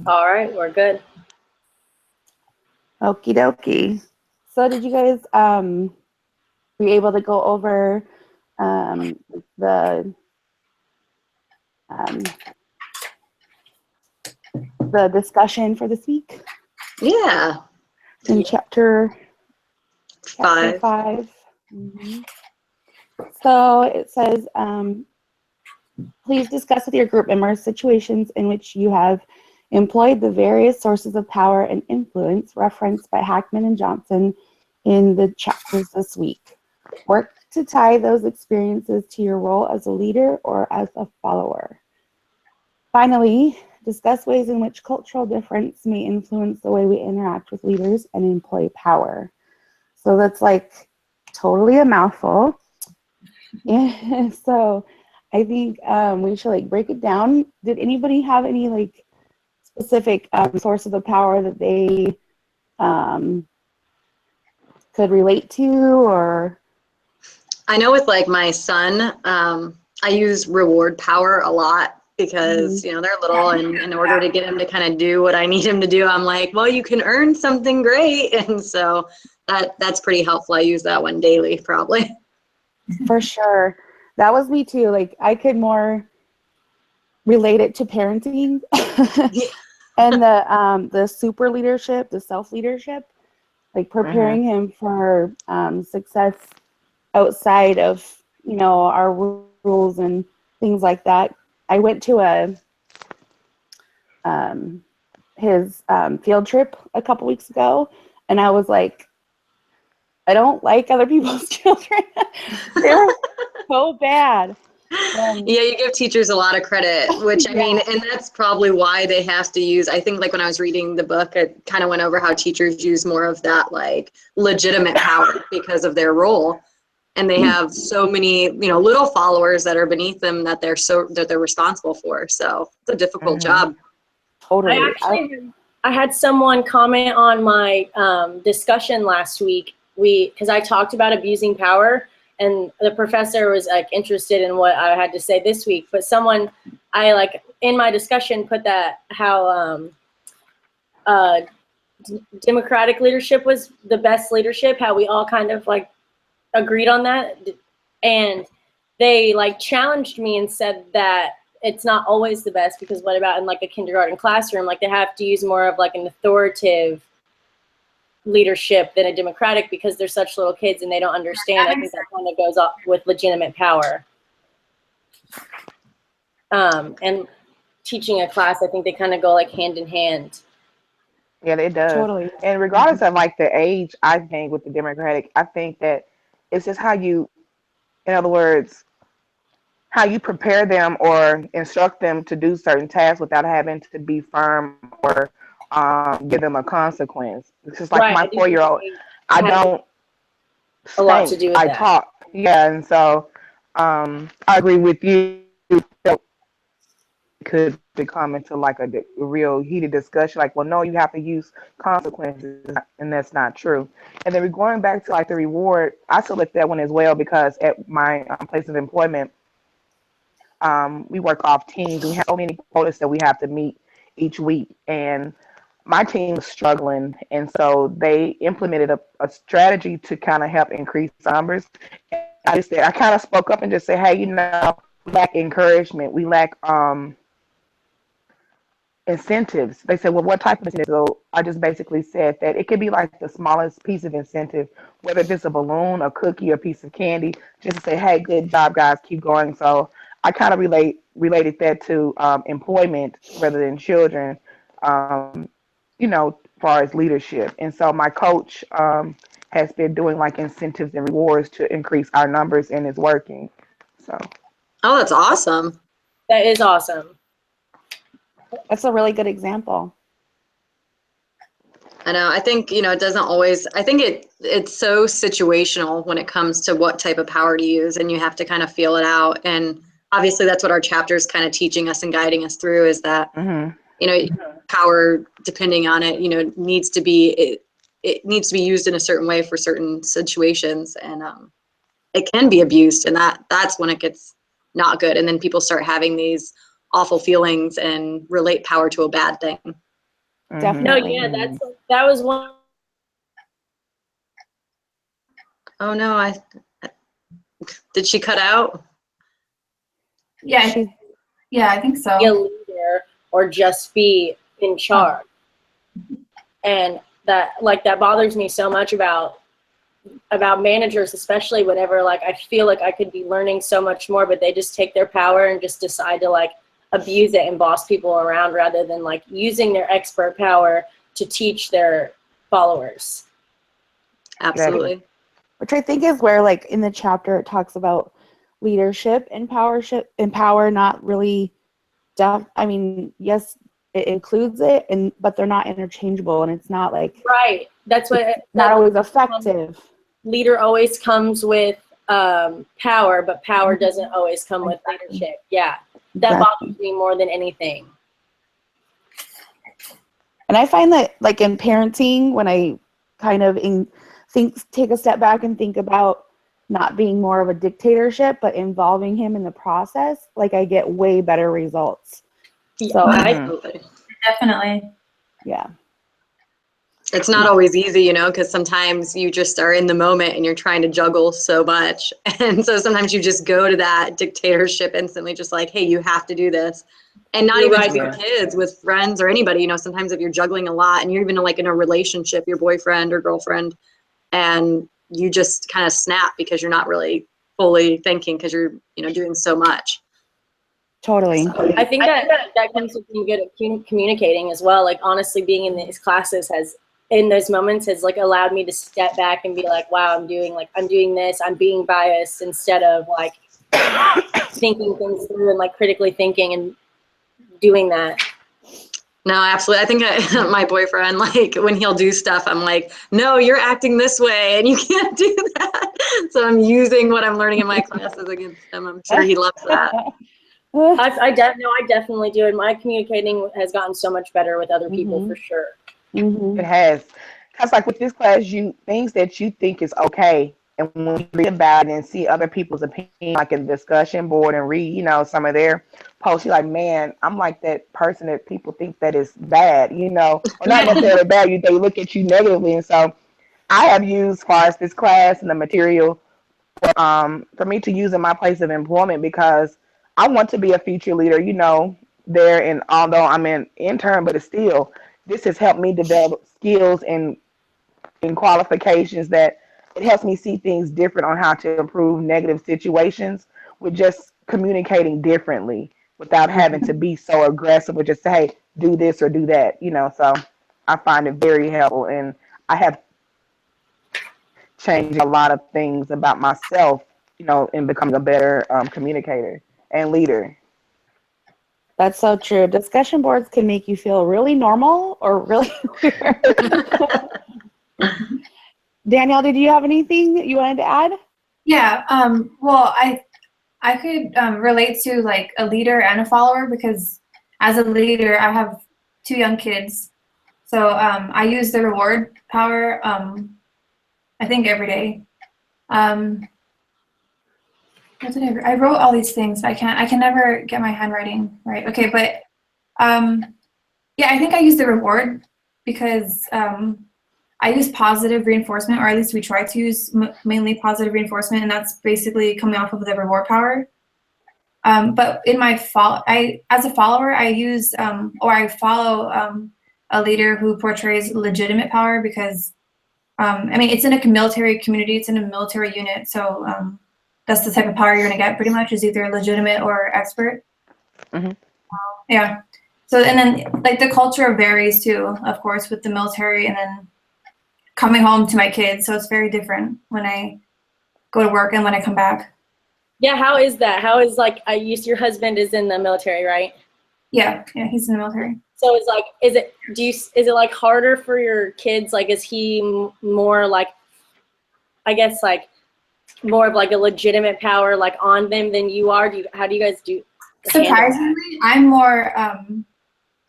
All right, we're good. Okie dokie. So did you guys be able to go over the discussion for this week Yeah. in chapter 5. 5? Mm-hmm. So it says, please discuss with your group members situations in which you have employed the various sources of power and influence referenced by Hackman and Johnson in the chapters this week. Work to tie those experiences to your role as a leader or as a follower. Finally, discuss ways in which cultural difference may influence the way we interact with leaders and employ power. So that's like totally a mouthful. And so I think we should like break it down. Did anybody have any like specific sources of power that they could relate to? Or I know with like my son, I use reward power a lot because, you know, they're little, and in order to get him to kind of do what I need him to do, I'm like, well, you can earn something great. And so that's pretty helpful. I use that one daily, probably. For sure. That was me too. Like I could more relate it to parenting and the super leadership, the self leadership, like preparing him for success outside of, you know, our rules and things like that. I went to his field trip a couple weeks ago, and I was like, I don't like other people's children. They're so bad. Yeah, you give teachers a lot of credit, which I mean, and that's probably why they have to use, I think like when I was reading the book, it kind of went over how teachers use more of that like legitimate power because of their role. And they have so many, you know, little followers that are beneath them that they're responsible for. So it's a difficult job. Totally. I had someone comment on my discussion last week. Because I talked about abusing power, and the professor was like interested in what I had to say this week. But someone, I like in my discussion put that how democratic leadership was the best leadership. How we all kind of like agreed on that, and they like challenged me and said that it's not always the best, because what about in like a kindergarten classroom? Like they have to use more of like an authoritative leadership than a democratic, because they're such little kids and they don't understand. I think that kind of goes off with legitimate power. And teaching a class, I think they kind of go like hand in hand. Yeah, it does. Totally. And regardless of like the age, I think with the Democratic, I think that it's just how you, in other words, how you prepare them or instruct them to do certain tasks without having to be firm or give them a consequence. It's just like Right. my 4-year-old. I don't a lot to do with I that. talk. Yeah, and so I agree with you. That could become into like a real heated discussion. Like, well, no, you have to use consequences, and that's not true. And then we're going back to like the reward. I select that one as well because at my place of employment, we work off teams. We have so many quotas that we have to meet each week, and my team was struggling, and so they implemented a strategy to kind of help increase numbers. And I kind of spoke up and just said, hey, you know, we lack encouragement. We lack incentives. They said, well, what type of incentive? So I just basically said that it could be like the smallest piece of incentive, whether it's a balloon, a cookie, or a piece of candy, just to say, hey, good job, guys, keep going. So I kind of related that to employment rather than children, you know, as far as leadership. And so my coach has been doing like incentives and rewards to increase our numbers, and it's working. So. Oh, that's awesome. That is awesome. That's a really good example. I know. I think, you know, it doesn't always, I think it's so situational when it comes to what type of power to use, and you have to kind of feel it out. And obviously that's what our chapter is kind of teaching us and guiding us through, is that, you know, power, depending on it, you know, needs to be, it needs to be used in a certain way for certain situations. And it can be abused, and that's when it gets not good. And then people start having these awful feelings and relate power to a bad thing. Mhm. No, Definitely. yeah, that was one. Oh no, did she cut out? Yeah, She's yeah, I think Be a so. leader or just be in charge. And that bothers me so much about managers, especially whenever like I feel like I could be learning so much more, but they just take their power and just decide to like abuse it and boss people around rather than like using their expert power to teach their followers. Absolutely. which I think is where, like, in the chapter it talks about leadership and power not really I mean, yes, it includes it, but they're not interchangeable, and it's not like Right. That's what not always effective. leader always comes with power, but power doesn't always come with leadership. Yeah. That Exactly. bothers me more than anything. And I find that, like, in parenting, when I kind of take a step back and think about not being more of a dictatorship, but involving him in the process, like, I get way better results. So, Absolutely. Definitely. yeah. It's not always easy, you know, because sometimes you just are in the moment and you're trying to juggle so much. And so sometimes you just go to that dictatorship instantly, just like, hey, you have to do this. And not You're even right. just with kids, with friends or anybody, you know, sometimes if you're juggling a lot and you're even like in a relationship, your boyfriend or girlfriend, and you just kind of snap because you're not really fully thinking because you're, you know, doing so much. Totally. I think that comes with being good at communicating as well. Like honestly, being in these classes in those moments has like allowed me to step back and be like, wow, I'm doing this, I'm being biased instead of like thinking things through and like critically thinking and doing that. No, absolutely. I think my boyfriend, like when he'll do stuff, I'm like, no, you're acting this way and you can't do that. So I'm using what I'm learning in my classes against him. I'm sure he loves that. I definitely do. And my communicating has gotten so much better with other people for sure. Mm-hmm. It has. Because, like, with this class, things that you think is okay, and when you read about it and see other people's opinion, like in the discussion board, and read, you know, some of their posts, you're like, man, I'm like that person that people think that is bad, you know, or not necessarily bad. They look at you negatively, and so I have used, as far as this class and the material, for me to use in my place of employment because I want to be a future leader, you know, there. And although I'm an intern, but it's still, this has helped me develop skills and qualifications that it helps me see things different on how to improve negative situations with just communicating differently without having to be so aggressive or just say, hey, do this or do that, you know. So I find it very helpful, and I have changed a lot of things about myself, you know, in becoming a better communicator and leader. That's so true. Discussion boards can make you feel really normal or really weird. Danielle, did you have anything that you wanted to add? Yeah. Well, I could relate to like a leader and a follower because as a leader, I have 2 young kids, so I use the reward power. I think every day. What did I wrote all these things, but I can never get my handwriting right. Okay, but yeah, I think I use the reward because I use positive reinforcement, or at least we try to use mainly positive reinforcement, and that's basically coming off of the reward power. But in my as a follower, I use or I follow a leader who portrays legitimate power because I mean, it's in a military community, it's in a military unit, so that's the type of power you're gonna get pretty much, is either legitimate or expert. Mm-hmm. Yeah. So, and then like the culture varies too, of course, with the military and then coming home to my kids. So it's very different when I go to work and when I come back. Yeah, how is that? How is like your husband is in the military, right? Yeah, he's in the military. So it's like, is it like harder for your kids? Like, is he more like, I guess like more of like a legitimate power like on them than you are? How do you guys do? Surprisingly, I'm more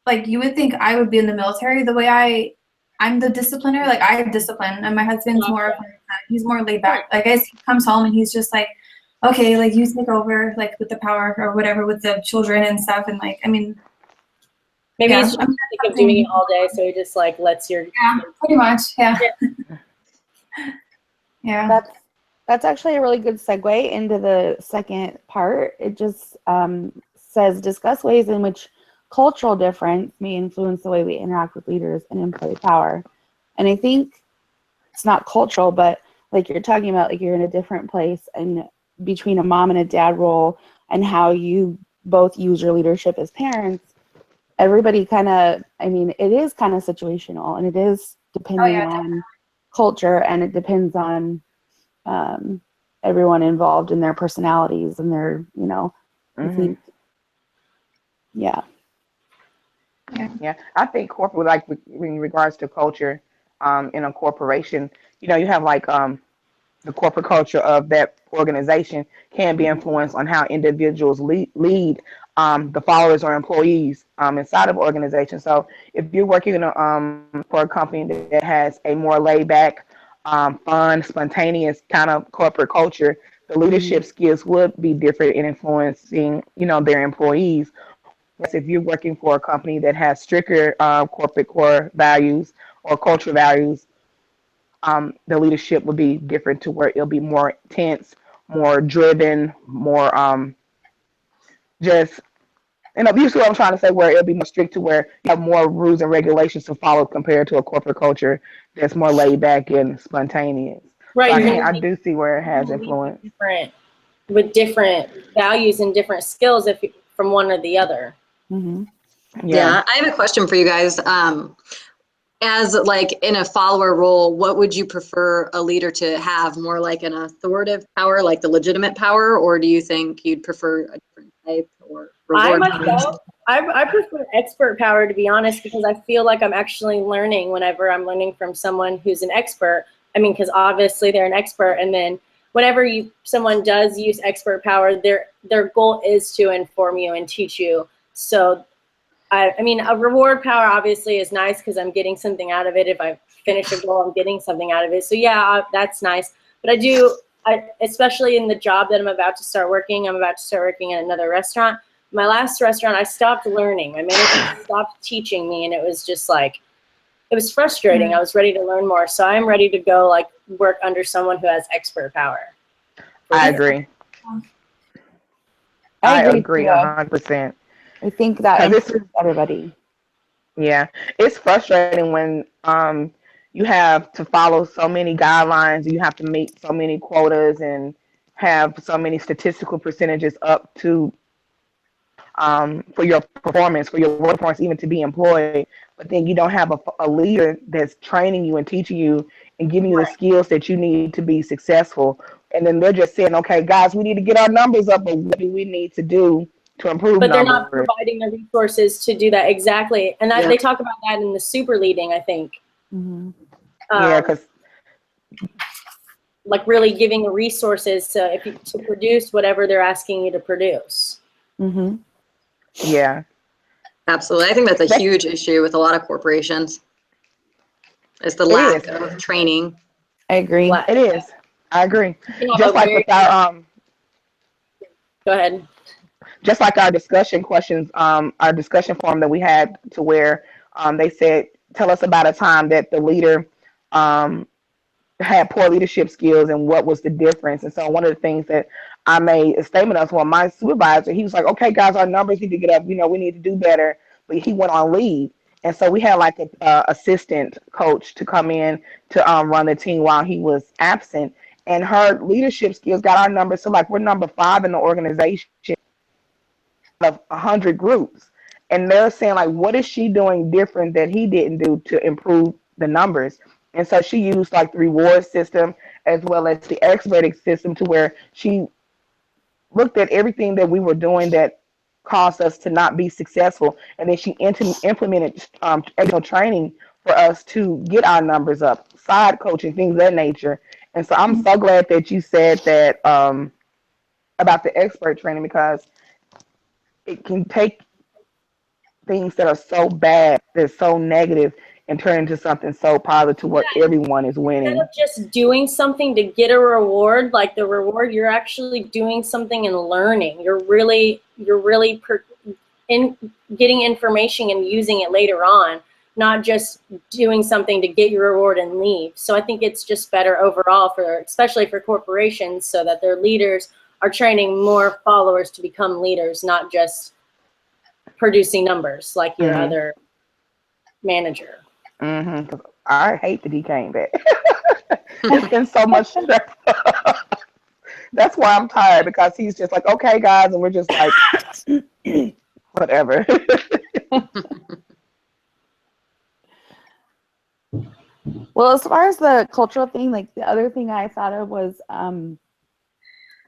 like you would think I would be in the military. The way I'm the discipliner, like I have discipline, and my husband's more of he's more laid back. Like as he comes home and he's just like, okay, like you take over like with the power or whatever with the children and stuff, and like I mean, Maybe Yeah, he's just sick of doing it all day, so he just like lets your Yeah, pretty much. Yeah. Yeah. That's actually a really good segue into the second part. It just says discuss ways in which cultural difference may influence the way we interact with leaders and employ power. And I think it's not cultural, but like you're talking about, like you're in a different place and between a mom and a dad role and how you both use your leadership as parents, everybody kind of, I mean, it is kind of situational and it is depending on culture and it depends on everyone involved in their personalities and their, you know, I think, yeah. Yeah, I think corporate, like in regards to culture, in a corporation, you know, you have like the corporate culture of that organization can be influenced on how individuals lead the followers or employees inside of organizations. So if you're working in for a company that has a more laid back, fun, spontaneous kind of corporate culture, the leadership skills would be different in influencing, you know, their employees. If you're working for a company that has stricter corporate core values or cultural values, the leadership will be different to where it'll be more intense, more driven, more just, you know, you see what I'm trying to say, where it'll be more strict to where you have more rules and regulations to follow compared to a corporate culture that's more laid back and spontaneous. right. So You're gonna I do see where it has lead influence. with different values and different skills from one or the other. Mm-hmm. Yeah, I have a question for you guys. As like in a follower role, what would you prefer a leader to have? More like an authoritative power, like the legitimate power, or do you think you'd prefer a different type or I reward? myself, I prefer expert power, to be honest, because I feel like I'm actually learning whenever I'm learning from someone who's an expert. I mean, because obviously they're an expert, and then whenever someone does use expert power, their goal is to inform you and teach you. So I mean, a reward power obviously is nice because I'm getting something out of it. If I finish a goal, I'm getting something out of it. So yeah, that's nice. But especially in the job that I'm about to start working at another restaurant. My last restaurant, I stopped learning. My manager stopped teaching me, and it was just like, it was frustrating. I was ready to learn more. So I'm ready to go like work under someone who has expert power. I agree. I agree too. 100%. I think that 'Cause improves everybody. Yeah, it's frustrating when you have to follow so many guidelines, you have to meet so many quotas and have so many statistical percentages up to for your performance, for your work performance, even to be employed. But then you don't have a leader that's training you and teaching you and giving you the skills that you need to be successful. And then they're just saying, okay, guys, we need to get our numbers up, but what do we need to do to improve But they're numbers? not providing the resources to do that exactly. And they talk about that in the super leading, I think. Mm-hmm. Yeah, because like really giving the resources to produce whatever they're asking you to produce. Mm-hmm. yeah. Absolutely. I think that's a huge issue with a lot of corporations. Is the lack of training. I agree. It is. I agree. You Just like with our go ahead. just like our discussion questions, our discussion forum that we had to where they said, tell us about a time that the leader had poor leadership skills and what was the difference. And so one of the things that I made a statement of, well, my supervisor, he was like, okay, guys, our numbers need to get up. You know, we need to do better. But he went on leave. And so we had like a assistant coach to come in to run the team while he was absent. And her leadership skills got our numbers. So like we're number 5 in the organization of 100 groups. And they're saying like, what is she doing different that he didn't do to improve the numbers? And so she used like the reward system as well as the expert system to where she looked at everything that we were doing that caused us to not be successful. And then she implemented training for us to get our numbers up, side coaching, things of that nature. And so I'm so glad that you said that about the expert training, because it can take things that are so bad, that's so negative, and turn into something so positive where everyone is winning. Instead of just doing something to get a reward, like the reward, you're actually doing something and learning. You're really in getting information and using it later on, not just doing something to get your reward and leave. So I think it's just better overall for, especially for corporations, so that their leaders are training more followers to become leaders, not just producing numbers like your other manager. Because I hate that he came back. It's been so much stress. That's why I'm tired, because he's just like, okay, guys, and we're just like, whatever. Well, as far as the cultural thing, like the other thing I thought of was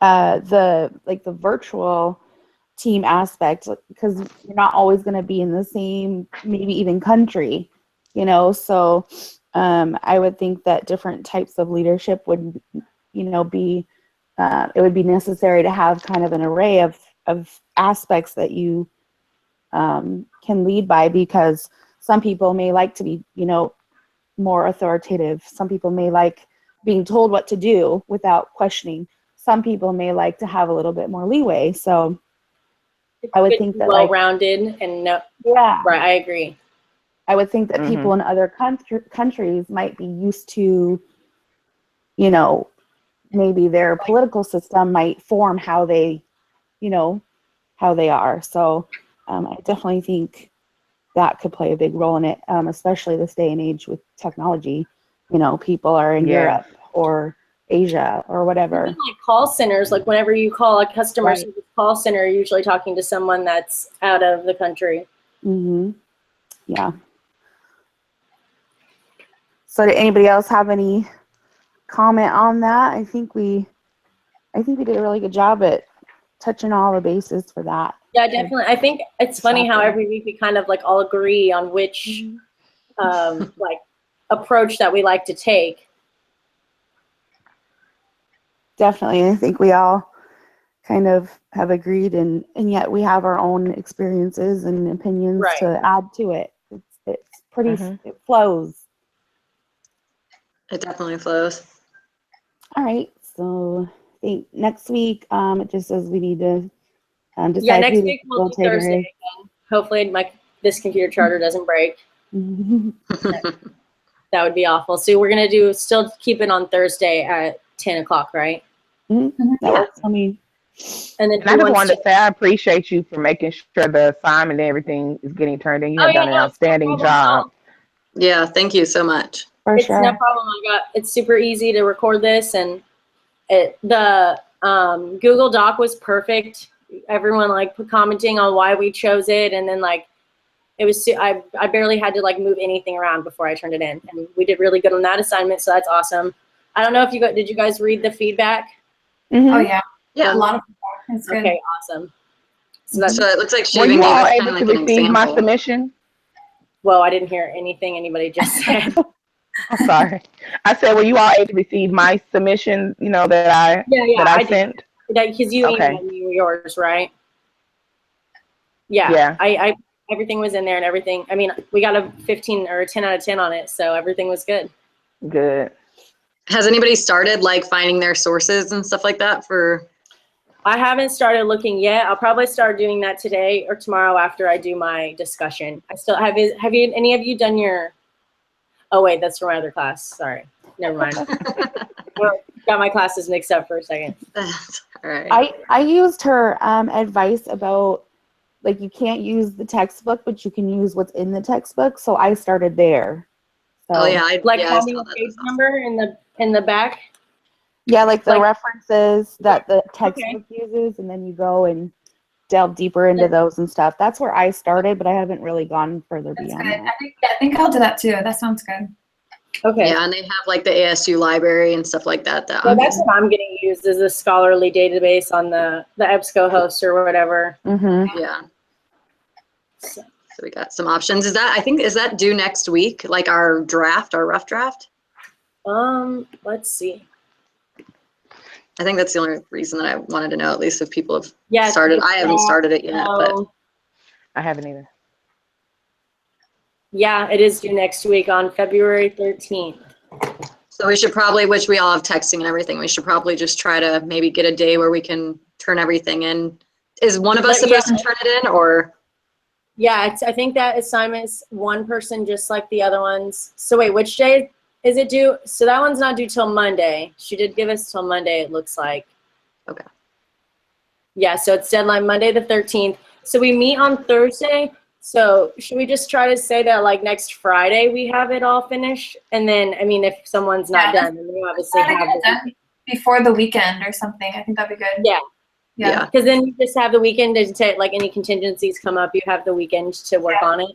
the virtual team aspect, because you're not always going to be in the same, maybe even country, you know. So I would think that different types of leadership would, you know, be it would be necessary to have kind of an array of aspects that you can lead by, because some people may like to be, you know, more authoritative. Some people may like being told what to do without questioning. Some people may like to have a little bit more leeway. So I would think that well-rounded and no, yeah, right. I agree. I would think that people in other countries might be used to, you know, maybe their political system might form how they, you know, how they are. So I definitely think that could play a big role in it, especially this day and age with technology. You know, people are in Europe or Asia or whatever. Even like call centers, like whenever you call a customer Right. service call center, you're usually talking to someone that's out of the country. Mm-hmm. Yeah. So did anybody else have any comment on that? I think we did a really good job at touching all the bases for that. Yeah, definitely. I think it's funny how every week we kind of like all agree on which like approach that we like to take. Definitely. I think we all kind of have agreed, and yet we have our own experiences and opinions to add to it. It's pretty, it flows. It definitely flows. All right. So I think next week, it just says we need to decide next who week the we'll do facilitator Thursday is. again. Hopefully this computer charter doesn't break. That would be awful. So we're going to still keep it on Thursday at 10 o'clock, right? That works for me. And then And I just wanted to say I appreciate you for making sure the assignment and everything is getting turned in. You have done an outstanding job. Yeah, thank you so much. For sure. No problem. It's super easy to record this, and the Google Doc was perfect. Everyone like commenting on why we chose it, and then like it was. I barely had to like move anything around before I turned it in, and we did really good on that assignment. So that's awesome. I don't know if did you guys read the feedback? Oh yeah, Yeah. a lot of feedback. It's good. Okay, awesome. So that's So it looks like she Were even you gave all us able kind of to like an receive my example. submission? well, I didn't hear anything anybody just said. I'm sorry. I said, were you all able to receive my submission, you know, that I sent? Because you Okay. emailed me yours, right? Yeah. I everything was in there and everything. I mean, we got a 15 or a 10 out of 10 on it, so everything was good. Good. Has anybody started like finding their sources and stuff like that for? I haven't started looking yet. I'll probably start doing that today or tomorrow after I do my discussion. I still have you any of you done your? Oh wait, that's for my other class. Sorry, never mind. Got my classes mixed up for a second. All right. I used her advice about like you can't use the textbook, but you can use what's in the textbook. So I started there. So, Oh yeah, I having saw a that. page number in the back. yeah, like the like- references that the textbook uses, and then you go and delve deeper into those and stuff. That's where I started, but I haven't really gone further That's beyond good. that. I think I'll do that too. That sounds good. Okay. Yeah, and they have like the ASU library and stuff like that. Well, that's what I'm getting used as a scholarly database on the EBSCO host or whatever. Yeah. So we got some options. Is that due next week? Like our rough draft? Let's see. I think that's the only reason that I wanted to know, at least if people have Yeah, started. I haven't started it yet, but I haven't either. yeah, it is due next week on February 13th. so we should probably, which we all have texting and everything, we should probably just try to maybe get a day where we can turn everything in. Is one of us supposed to turn it in, or? Yeah, I think that assignment's one person just like the other ones. So wait, which day is it due? So that one's not due till Monday. She did give us till Monday, it looks like. Okay. Yeah, so it's deadline Monday the 13th. So we meet on Thursday. So should we just try to say that like next Friday we have it all finished? And then, I mean, if someone's not Yeah, done, then we obviously Try to have get it the done before the weekend or something. I think that'd be good. Yeah. Yeah. Because then you just have the weekend to take, like, any contingencies come up, you have the weekend to work on it.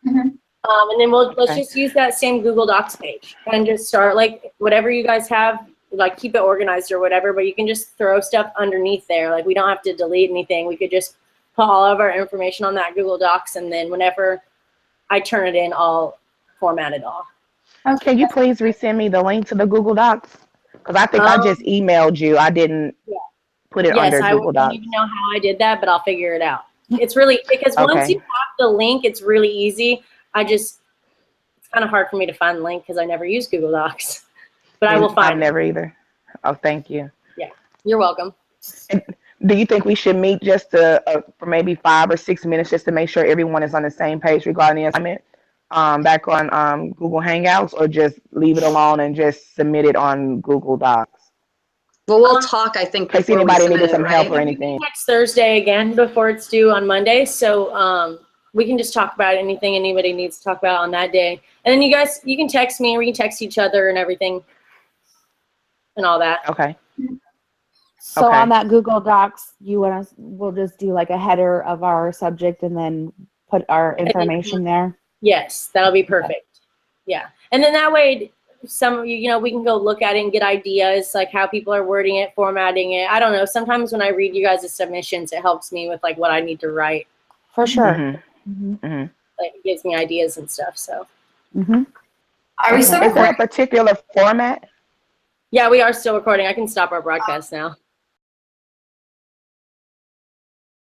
Mhm. And then let's Okay. just use that same Google Docs page and just start, like, whatever you guys have, like, keep it organized or whatever, but you can just throw stuff underneath there. Like, we don't have to delete anything. We could just put all of our information on that Google Docs, and then whenever I turn it in, I'll format it all. Can you please resend me the link to the Google Docs? Because I think I just emailed you. I didn't Yeah. put it Yes, under I Google don't Docs. even know how I did that, but I'll figure it out. It's really, because once Okay. you have the link, it's really easy. It's kind of hard for me to find the link because I never use Google Docs, but I will I've find it. never either. Oh, thank you. You're welcome. Do you think we should meet just for maybe 5 or 6 minutes just to make sure everyone is on the same page regarding the assignment back on Google Hangouts, or just leave it alone and just submit it on Google Docs? Well, we'll talk, I think, In case before we anybody submit needed it, some help right? or anything. Next Thursday again before it's due on Monday, so we can just talk about anything anybody needs to talk about on that day. And then you can text me, or we can text each other and everything and all that. Okay. So Okay. on that Google Docs, we'll just do like a header of our subject and then put our information there. Yes, that'll be perfect. Yeah. And then that way, some of you, we can go look at it and get ideas, like how people are wording it, formatting it. I don't know. Sometimes when I read you guys' submissions, it helps me with like what I need to write. For sure. Mm-hmm. Mm-hmm. Like, it gives me ideas and stuff. So Mm-hmm. Are we still Is there a recording? particular format? yeah, we are still recording. I can stop our broadcast now.